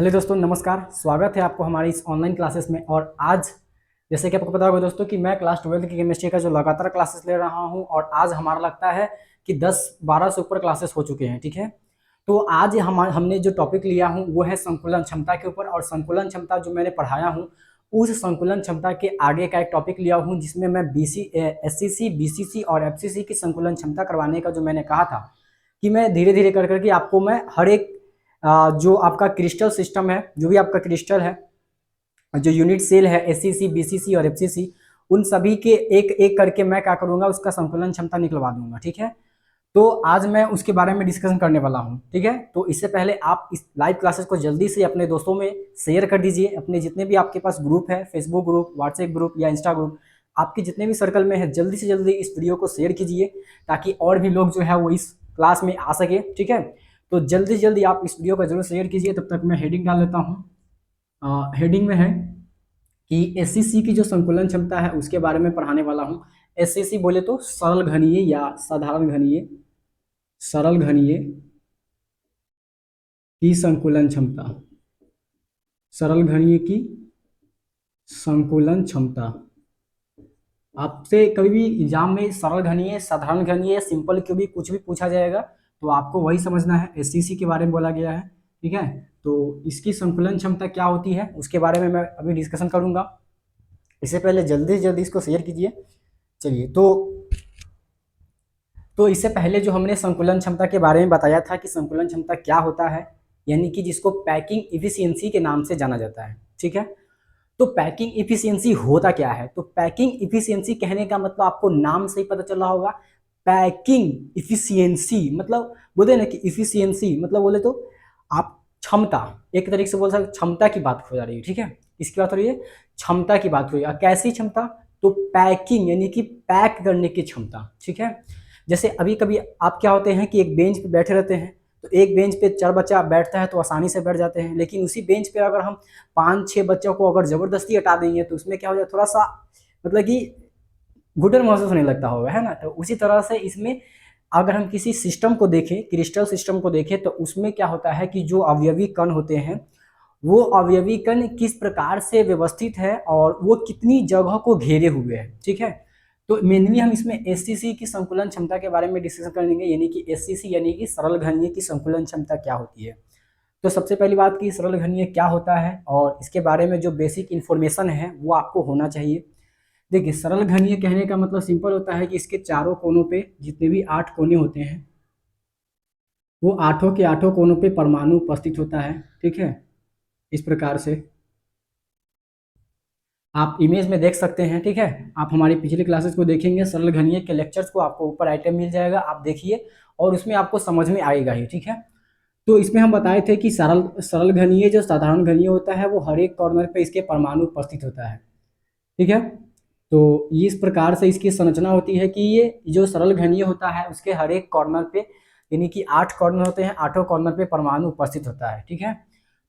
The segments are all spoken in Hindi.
हेलो दोस्तों, नमस्कार। स्वागत है आपको हमारी इस ऑनलाइन क्लासेस में। और आज जैसे कि आपको पता होगा दोस्तों कि मैं क्लास 12वीं की केमिस्ट्री का जो लगातार क्लासेस ले रहा हूं, और आज हमारा लगता है कि 10-12 से ऊपर क्लासेस हो चुके हैं। ठीक है, तो आज हमने जो टॉपिक लिया हूं वो है संकुलन क्षमता के ऊपर। और संकुलन क्षमता जो मैंने पढ़ाया हूं, उस संकुलन क्षमता के आगे का एक टॉपिक लिया हूं जिसमें मैं एससीसी, बीसीसी और एफसीसी की संकुलन क्षमता करवाने का जो मैंने कहा था कि मैं धीरे धीरे कर करके आपको मैं हर एक जो आपका क्रिस्टल सिस्टम है, जो भी आपका क्रिस्टल है, जो यूनिट सेल है, एससीसी, बीसीसी और एफसीसी, उन सभी के एक एक करके मैं क्या करूंगा, उसका संकुलन क्षमता निकलवा दूंगा। ठीक है, तो आज मैं उसके बारे में डिस्कशन करने वाला हूं। ठीक है, तो इससे पहले आप इस लाइव क्लासेस को जल्दी से अपने दोस्तों में शेयर कर दीजिए। अपने जितने भी आपके पास ग्रुप है, फेसबुक ग्रुप, व्हाट्सएप ग्रुप या इंस्टा ग्रुप, आपके जितने भी सर्कल में है, जल्दी से जल्दी इस वीडियो को शेयर कीजिए ताकि और भी लोग जो है वो इस क्लास में आ सके। ठीक है, तो जल्दी से जल्दी आप इस वीडियो को जरूर शेयर कीजिए। तब तक मैं हेडिंग डाल लेता हूँ। हेडिंग में है कि एससीसी की जो संकुलन क्षमता है उसके बारे में पढ़ाने वाला हूँ। एससीसी बोले तो सरल घनीय या साधारण घनीय, सरल घनीय की संकुलन क्षमता, सरल घनीय की संकुलन क्षमता। आपसे कभी भी एग्जाम में सरल घनीय, साधारण घनीय, सिंपल क्यों भी कुछ भी पूछा जाएगा तो आपको वही समझना है। एससीसी के बारे में बोला गया है। ठीक है, तो इसकी संकुलन क्षमता क्या होती है उसके बारे में मैं अभी डिस्कशन करूंगा। इससे पहले जल्दी से जल्दी इसको शेयर कीजिए। चलिए, तो इससे पहले जो हमने संकुलन क्षमता के बारे में बताया था कि संकुलन क्षमता क्या होता है, यानी कि जिसको पैकिंग इफिशियंसी के नाम से जाना जाता है। ठीक है, तो पैकिंग इफिशियंसी होता क्या है? तो पैकिंग इफिशियंसी कहने का मतलब आपको नाम से ही पता चल रहा होगा। पैकिंग इफिशियंसी मतलब बोले ना कि इफिशियंसी मतलब बोले तो आप क्षमता, एक तरीके से बोल सकते क्षमता की बात हो जा रही है। ठीक है, इसकी बात हो रही है, क्षमता की बात हो रही है। कैसी क्षमता? तो पैकिंग यानी कि पैक करने की क्षमता। ठीक है, जैसे अभी कभी आप क्या होते हैं कि एक बेंच पे बैठे रहते हैं, तो एक बेंच पे 4 बच्चा बैठता है तो आसानी से बैठ जाते हैं, लेकिन उसी बेंच पे अगर हम 5-6 बच्चों को अगर जबरदस्ती हटा देंगे तो उसमें क्या हो जाए, थोड़ा सा मतलब कि घुटन महसूस होने लगता होगा, है ना। तो उसी तरह से इसमें अगर हम किसी सिस्टम को देखें, क्रिस्टल सिस्टम को देखें, तो उसमें क्या होता है कि जो अवयवी कण होते हैं, वो अवयवी कण किस प्रकार से व्यवस्थित है और वो कितनी जगह को घेरे हुए हैं। ठीक है, तो मेनली हम इसमें एससीसी की संकुलन क्षमता के बारे में डिस्कशन करेंगे, यानी कि एससीसी यानी कि सरल घनीय की संकुलन क्षमता क्या होती है। तो सबसे पहली बात कि सरल घनीय क्या होता है और इसके बारे में जो बेसिक इन्फॉर्मेशन है वो आपको होना चाहिए। देखिए, सरल घनीय कहने का मतलब सिंपल होता है कि इसके चारों कोनों पे जितने भी 8 कोने होते हैं, वो आठों के आठों कोनों पे परमाणु उपस्थित होता है। ठीक है, इस प्रकार से आप इमेज में देख सकते हैं। ठीक है, आप हमारी पिछली क्लासेस को देखेंगे, सरल घनीय के लेक्चर्स को आपको ऊपर आइटम मिल जाएगा, आप देखिए और उसमें आपको समझ में आएगा ही। ठीक है, तो इसमें हम बताए थे कि सरल सरल घनीय जो साधारण घनीय होता है वो हर एक कॉर्नर पे इसके परमाणु उपस्थित होता है। ठीक है, तो इस प्रकार से इसकी संरचना होती है कि ये जो सरल घनीय होता है उसके हर एक कॉर्नर पे, यानी कि 8 कॉर्नर होते हैं, आठों कॉर्नर पे परमाणु उपस्थित होता है। ठीक है,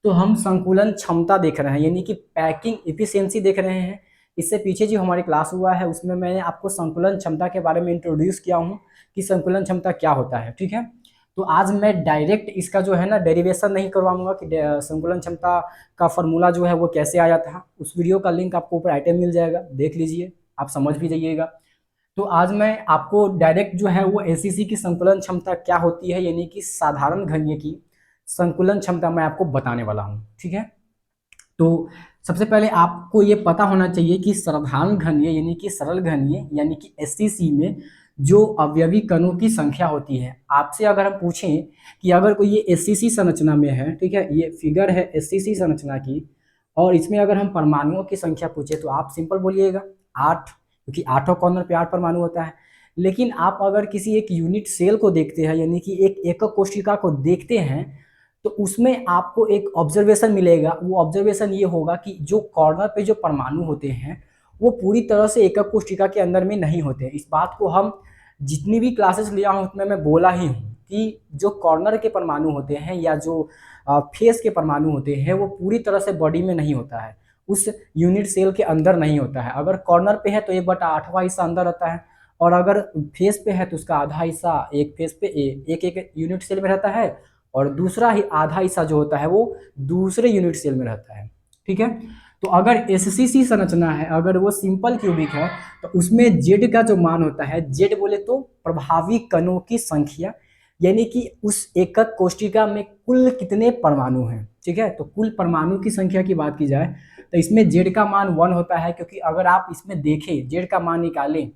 तो हम संकुलन क्षमता देख रहे हैं, यानी कि पैकिंग इफिशियंसी देख रहे हैं। इससे पीछे जो हमारी क्लास हुआ है उसमें मैंने आपको संकुलन क्षमता के बारे में इंट्रोड्यूस किया हूँ कि संकुलन क्षमता क्या होता है। ठीक है, तो आज मैं डायरेक्ट इसका जो है ना डेरिवेशन नहीं करवाऊंगा कि संकुलन क्षमता का फॉर्मूला जो है वो कैसे आया था। उस वीडियो का लिंक आपको ऊपर आइटम मिल जाएगा, देख लीजिए, आप समझ भी जाइएगा। तो आज मैं आपको डायरेक्ट जो है वो एससीसी की संकुलन क्षमता क्या होती है, यानी कि साधारण घनीय की संकुलन क्षमता मैं आपको बताने वाला हूँ। ठीक है, तो सबसे पहले आपको ये पता होना चाहिए कि साधारण घनीय यानी कि सरल घनीय यानी कि एससीसी में जो अवयवी कणों की संख्या होती है, आपसे अगर हम पूछें कि अगर कोई ये एससीसी संरचना में है, ठीक है, ये फिगर है एससीसी संरचना की, और इसमें अगर हम परमाणुओं की संख्या पूछे तो आप सिंपल बोलिएगा 8, क्योंकि आठों कॉर्नर पे 8 परमाणु होता है। लेकिन आप अगर किसी एक यूनिट सेल को देखते हैं, यानी कि एक एकक कोशिका को देखते हैं, तो उसमें आपको एक ऑब्जर्वेशन मिलेगा। वो ऑब्जर्वेशन ये होगा कि जो कॉर्नर पे जो परमाणु होते हैं वो पूरी तरह से एकक कोशिका के अंदर में नहीं होते। इस बात को हम जितनी भी क्लासेस लिया हूँ उसमें मैं बोला ही हूँ कि जो कॉर्नर के परमाणु होते हैं या जो फेस के परमाणु होते हैं वो पूरी तरह से बॉडी में नहीं होता है, उस यूनिट सेल के अंदर नहीं होता है। अगर कॉर्नर पे है तो 1/8वां हिस्सा अंदर रहता है, और अगर फेस पे है तो उसका आधा हिस्सा एक फेस पे एक एक यूनिट सेल में रहता है, और दूसरा ही आधा हिस्सा जो होता है वो दूसरे यूनिट सेल में रहता है। ठीक है, तो अगर एससीसी संरचना है, अगर वो सिंपल क्यूबिक है, तो उसमें जेड का जो मान होता है, जेड बोले तो प्रभावी कणों की संख्या, यानी कि उस एकक कोशिका में कुल कितने परमाणु हैं। ठीक है, तो कुल परमाणु की संख्या की बात की जाए तो इसमें जेड का मान 1 होता है, क्योंकि अगर आप इसमें देखें जेड का मान निकालें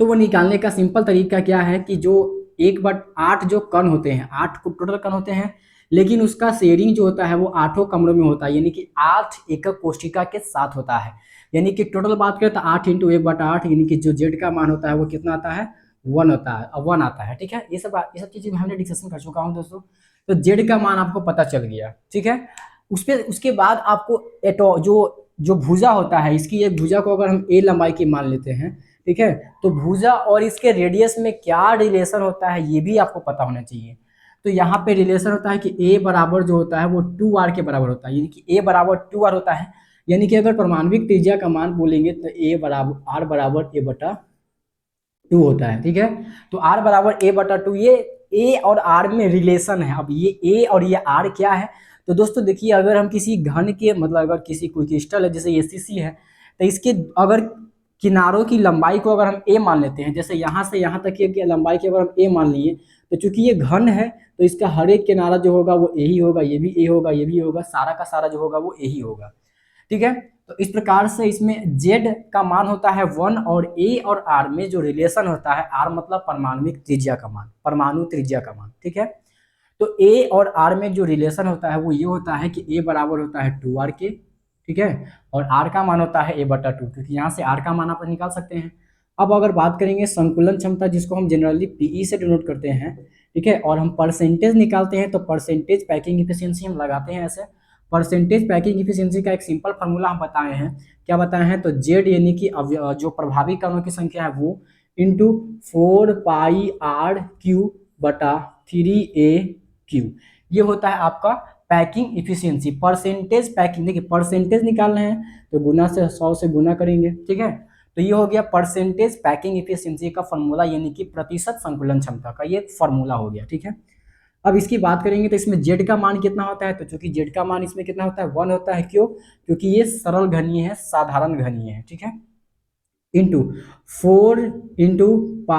तो वो निकालने का सिंपल तरीका क्या है कि जो 1/8 जो कण होते हैं, 8 टोटल कण होते हैं, लेकिन उसका शेयरिंग जो होता है वो 8 कमरों में होता है, यानी कि 8 एकक कोशिका के साथ होता है। यानी कि टोटल बात करें तो 8 × 1/8, यानी कि जो जेड का मान होता है वो कितना आता है, 1 होता है, 1 आता है। ठीक है, ये सब चीजें हमने डिस्कशन कर चुका हूँ दोस्तों। तो जेड का मान आपको पता चल गया। ठीक है, उसके बाद आपको एटो जो जो भुजा होता है, इसकी एक भुजा को अगर हम ए लंबाई की मान लेते हैं, ठीक है, तो भुजा और इसके रेडियस में क्या रिलेशन होता है ये भी आपको पता होना चाहिए। तो यहाँ पे रिलेशन होता है कि ए बराबर जो होता है वो 2r के बराबर होता है, यानी कि ए बराबर 2r होता है। यानी कि अगर परमाणविक त्रिज्या का मान बोलेंगे तो ए बराबर आर बराबर ए बटा 2 होता है। ठीक है, तो r बराबर ए बटा 2, ये ए और आर में रिलेशन है। अब ये ए और ये आर क्या है, तो दोस्तों देखिए, अगर हम किसी घन के मतलब अगर किसी कोई क्रिस्टल है जैसे एसीसी है, तो इसके अगर किनारों की लंबाई को अगर हम ए मान लेते हैं, जैसे यहाँ से यहाँ तक की लंबाई की अगर हम ए मान लिए, तो चूंकि ये घन है तो इसका हर एक किनारा जो होगा वो ए ही होगा, ये भी ए होगा, ये भी होगा, सारा का सारा जो होगा वो ए ही होगा। ठीक है, तो इस प्रकार से इसमें जेड का मान होता है 1 और ए और आर में जो रिलेशन होता है, आर मतलब परमाणुविक त्रिज्या का मान, परमाणु त्रिज्या का मान। ठीक है, तो ए और आर में जो रिलेशन होता है वो ये होता है कि ए बराबर होता है 2r के। ठीक है, और आर का मान होता है ए बटा 2, क्योंकि यहाँ से आर का मान आप निकाल सकते हैं। अब अगर बात करेंगे संकुलन क्षमता, जिसको हम जनरली पीई से डिनोट करते हैं, ठीक है, और हम परसेंटेज निकालते हैं, तो परसेंटेज पैकिंग इफिशियंसी हम लगाते हैं ऐसे। परसेंटेज पैकिंग इफिशियंसी का एक सिंपल फार्मूला हम बताए हैं। क्या बताए हैं, तो जेड यानी कि जो प्रभावी कणों की संख्या है वो इंटू 4πr³ बटा 3a³ ये होता है आपका पैकिंग इफिशियंसी। परसेंटेज पैकिंग, देखिए परसेंटेज निकालना है तो गुना से 100 से गुना करेंगे। ठीक है, तो ये हो गया परसेंटेज पैकिंग इफिशियंसी का फॉर्मूला, यानी कि प्रतिशत संकुलन क्षमता का ये फॉर्मूला हो गया। ठीक है, अब इसकी बात करेंगे तो इसमें जेड का मान कितना होता है, तो चूंकि जेड का मान इसमें कितना होता है, 1 होता है। क्यों, क्योंकि ये सरल घनीय है, साधारण घनीय है। ठीक है, इंटू 4 × π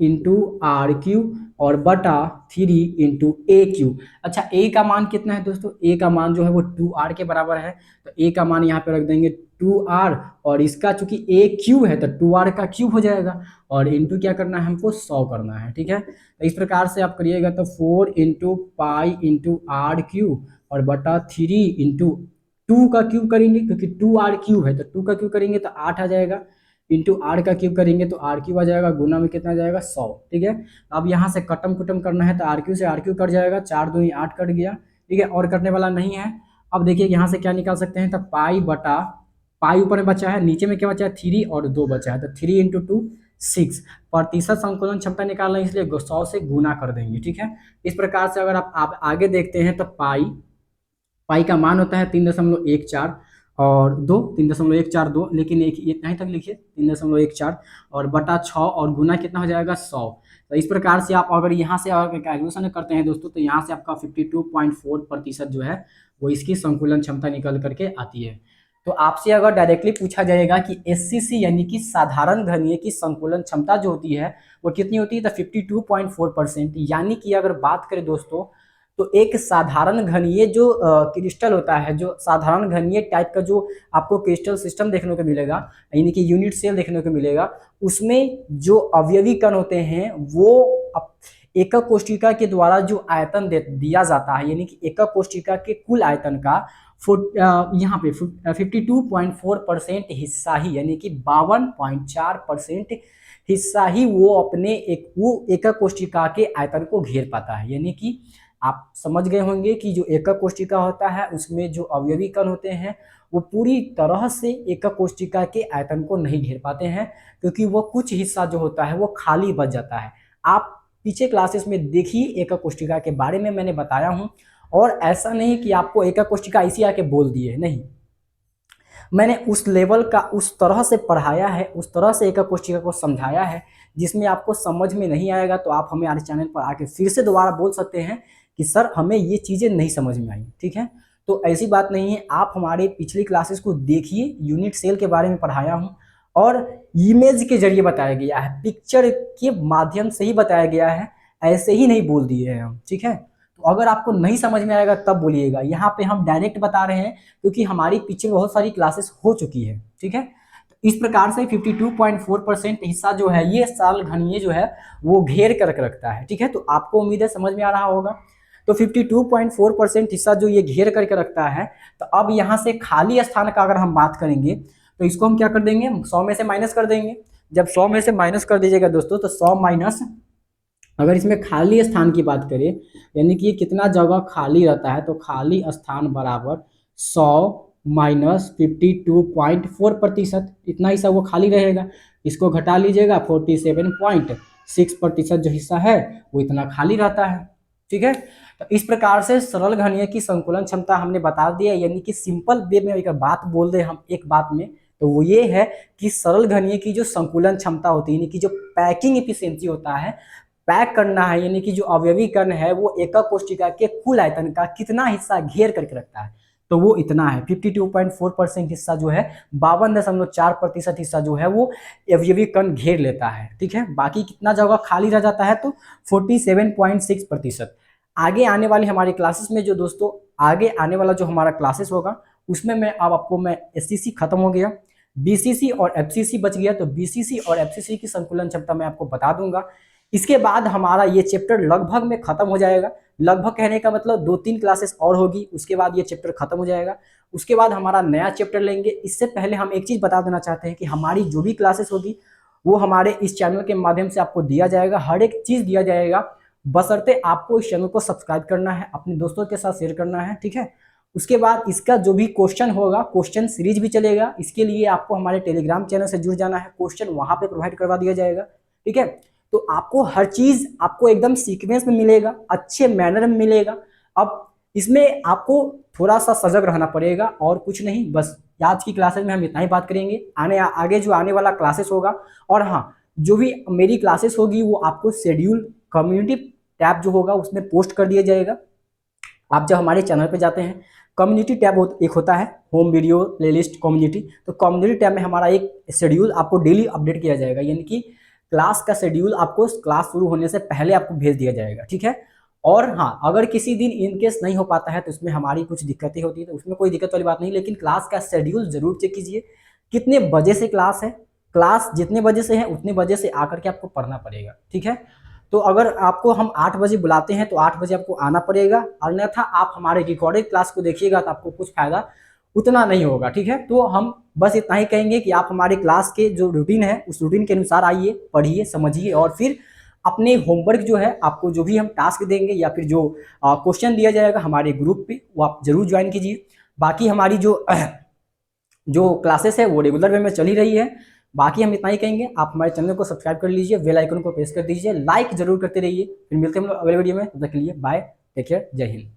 × r³ और बटा 3 × a³। अच्छा, a का मान कितना है दोस्तों, a का मान जो है वो 2r के बराबर है, तो a का मान यहाँ पे रख देंगे 2r, और इसका चूंकि a³ है तो 2r का क्यूब हो जाएगा, और इंटू क्या करना है हमको 100 करना है। ठीक है, तो इस प्रकार से आप करिएगा तो 4 × π × r³ और बटा 3 × 2 का क्यूब करेंगे, क्योंकि 2r³ है तो 2 का क्यूब करेंगे तो 8 आ जाएगा, इंटू आर का क्यूब करेंगे तो r³ आ जाएगा, गुना में कितना जाएगा 100। ठीक है, अब यहाँ से कटम कुटम करना है तो r³ से r³ कट जाएगा, 4 दूनी 8 कट गया। ठीक है, और कटने वाला नहीं है। अब देखिए यहाँ से क्या निकाल सकते हैं, तो पाई बटा पाई ऊपर में बचा है, नीचे में क्या बचा है 3 और 2 बचा है, तो 3 × 2 6। प्रतिशत संकुलन क्षमता निकालना है, इसलिए 100 से गुना कर देंगे। ठीक है, इस प्रकार से अगर आप आगे देखते हैं तो पाई का मान होता है 3.14 और 2, 3.142, लेकिन एक यहीं तक लिखिए 3.14 और बटा 6 और गुना कितना हो जाएगा 100। तो इस प्रकार से आप अगर यहाँ से अगर कैलकुलेशन करते हैं दोस्तों, तो यहाँ से आपका 52.4% जो है वो इसकी संकुलन क्षमता निकल करके आती है। तो आपसे अगर डायरेक्टली पूछा जाएगा कि एससीसी यानी कि साधारण घनीय की संकुलन क्षमता जो होती है वो कितनी होती है, तो 52.4%। यानी कि अगर बात करें दोस्तों, तो एक साधारण घनीय जो क्रिस्टल होता है, जो साधारण घनीय टाइप का जो आपको क्रिस्टल सिस्टम देखने को मिलेगा, यानी कि यूनिट सेल देखने को मिलेगा, उसमें जो अवयवी कण होते हैं वो एकक कोशिका के द्वारा जो आयतन दिया जाता है, यानी कि एकक कोशिका के कुल आयतन का यहाँ पे 52.4% हिस्सा ही, यानी कि 52.4% हिस्सा ही वो अपने वो एकक कोशिका के आयतन को घेर पाता है। यानी कि आप समझ गए होंगे कि जो एकक कोशिका होता है उसमें जो अवयवी कण होते हैं वो पूरी तरह से एकक कोशिका के आयतन को नहीं घेर पाते हैं, क्योंकि वो कुछ हिस्सा जो होता है वो खाली बच जाता है। आप पीछे क्लासेस में देखिए एकक कोशिका के बारे में मैंने बताया हूं, और ऐसा नहीं कि आपको एकक कोशिका ऐसी आके बोल दिए, नहीं, मैंने उस लेवल का उस तरह से पढ़ाया है, उस तरह से एक एक कोशिका को समझाया है जिसमें आपको समझ में नहीं आएगा तो आप हमारे चैनल पर आके फिर से दोबारा बोल सकते हैं कि सर हमें ये चीज़ें नहीं समझ में आई, ठीक है। तो ऐसी बात नहीं है, आप हमारे पिछली क्लासेस को देखिए, यूनिट सेल के बारे में पढ़ाया हूँ और इमेज के जरिए बताया गया है, पिक्चर के माध्यम से ही बताया गया है, ऐसे ही नहीं बोल दिए हैं हम, ठीक है। तो अगर आपको नहीं समझ में आएगा तब बोलिएगा, यहाँ पे हम डायरेक्ट बता रहे हैं क्योंकि हमारी पीछे बहुत सारी क्लासेस हो चुकी है, ठीक है। तो इस प्रकार से 52.4% हिस्सा जो है ये सरल घनीय जो है वो घेर कर रखता है, ठीक है। तो आपको उम्मीद है समझ में आ रहा होगा। तो 52.4% हिस्सा जो ये घेर करके रखता है, तो अब यहाँ से खाली स्थान का अगर हम बात करेंगे तो इसको हम क्या कर देंगे, 100 में से माइनस कर देंगे। जब 100 में से माइनस कर दीजिएगा दोस्तों तो 100 माइनस, अगर इसमें खाली स्थान की बात करें यानी कि कितना जगह खाली रहता है, तो खाली स्थान बराबर 100 माइनस 52.4%, इतना हिस्सा वो खाली रहेगा। इसको घटा लीजिएगा, 47.6% जो हिस्सा है वो इतना खाली रहता है, ठीक है। तो इस प्रकार से सरल घनीय की संकुलन क्षमता हमने बता दिया, यानी कि सिंपल वे में एक बात बोल दे हम एक बात में, तो वो ये है कि सरल घनीय की जो संकुलन क्षमता होती है, यानी कि जो पैकिंग इफिशियंसी होता है, पैक करना है, यानी कि जो अवयवीकरण है वो एकक कोशिका के कुल आयतन का कितना हिस्सा घेर करके रखता है, तो वो इतना है। 52.4% हिस्सा जो है, 52.4% हिस्सा जो है वो अवयवीकरण घेर लेता है, ठीक है। बाकी कितना जगह खाली रह जाता है, तो 47.6%। आगे आने वाली हमारी क्लासेस में जो दोस्तों आगे आने वाला जो हमारा क्लासेस होगा उसमें मैं अब आपको मैं एससीसी खत्म हो गया, बीसीसी और एफसीसी बच गया, तो बीसीसी और एफसीसी की संकुलन क्षमता मैं आपको बता दूंगा। इसके बाद हमारा ये चैप्टर लगभग में खत्म हो जाएगा। लगभग कहने का मतलब 2-3 क्लासेस और होगी, उसके बाद ये चैप्टर खत्म हो जाएगा। उसके बाद हमारा नया चैप्टर लेंगे। इससे पहले हम एक चीज़ बता देना चाहते हैं कि हमारी जो भी क्लासेस होगी वो हमारे इस चैनल के माध्यम से आपको दिया जाएगा, हर एक चीज़ दिया जाएगा, बशर्ते आपको इस चैनल को सब्सक्राइब करना है, अपने दोस्तों के साथ शेयर करना है, ठीक है। उसके बाद इसका जो भी क्वेश्चन होगा, क्वेश्चन सीरीज भी चलेगा, इसके लिए आपको हमारे टेलीग्राम चैनल से जुड़ जाना है, क्वेश्चन वहाँ पे प्रोवाइड करवा दिया जाएगा, ठीक है। तो आपको हर चीज आपको एकदम सीक्वेंस में मिलेगा, अच्छे मैनर में मिलेगा। अब इसमें आपको थोड़ा सा सजग रहना पड़ेगा और कुछ नहीं, बस आज की क्लासेस में हम इतना ही बात करेंगे। आगे जो आने वाला क्लासेस होगा, और हाँ, जो भी मेरी क्लासेस होगी वो आपको शेड्यूल कम्युनिटी टैब जो होगा उसमें पोस्ट कर दिया जाएगा। आप जब हमारे चैनल पे जाते हैं, कम्युनिटी टैब एक होता है, होम वीडियो प्लेलिस्ट कम्युनिटी, तो कम्युनिटी टैब में हमारा एक शेड्यूल आपको डेली अपडेट किया जाएगा, यानी कि क्लास का शेड्यूल आपको क्लास शुरू होने से पहले आपको भेज दिया जाएगा, ठीक है। और हाँ, अगर किसी दिन इनकेस नहीं हो पाता है तो उसमें हमारी कुछ दिक्कतें होती है, तो उसमें कोई दिक्कत वाली बात नहीं, लेकिन क्लास का शेड्यूल जरूर चेक कीजिए, कितने बजे से क्लास है, क्लास जितने बजे से है उतने बजे से आकर के आपको पढ़ना पड़ेगा, ठीक है। तो अगर आपको हम 8 बजे बुलाते हैं तो 8 बजे आपको आना पड़ेगा, अन्यथा आप हमारे रिकॉर्डेड क्लास को देखिएगा तो आपको कुछ फायदा उतना नहीं होगा, ठीक है। तो हम बस इतना ही कहेंगे कि आप हमारे क्लास के जो रूटीन है उस रूटीन के अनुसार आइए, पढ़िए, समझिए, और फिर अपने होमवर्क जो है, आपको जो भी हम टास्क देंगे या फिर जो क्वेश्चन दिया जाएगा हमारे ग्रुप पे, वो आप जरूर ज्वाइन कीजिए। बाकी हमारी जो जो क्लासेस है वो रेगुलर वे में चल ही रही है। बाकी हम इतना ही कहेंगे, आप हमारे चैनल को सब्सक्राइब कर लीजिए, बेल आइकन को प्रेस कर दीजिए, लाइक जरूर करते रहिए। फिर मिलते हैं हम लोग अगले वीडियो में, तब तक के लिए बाय, टेक केयर, जय हिंद।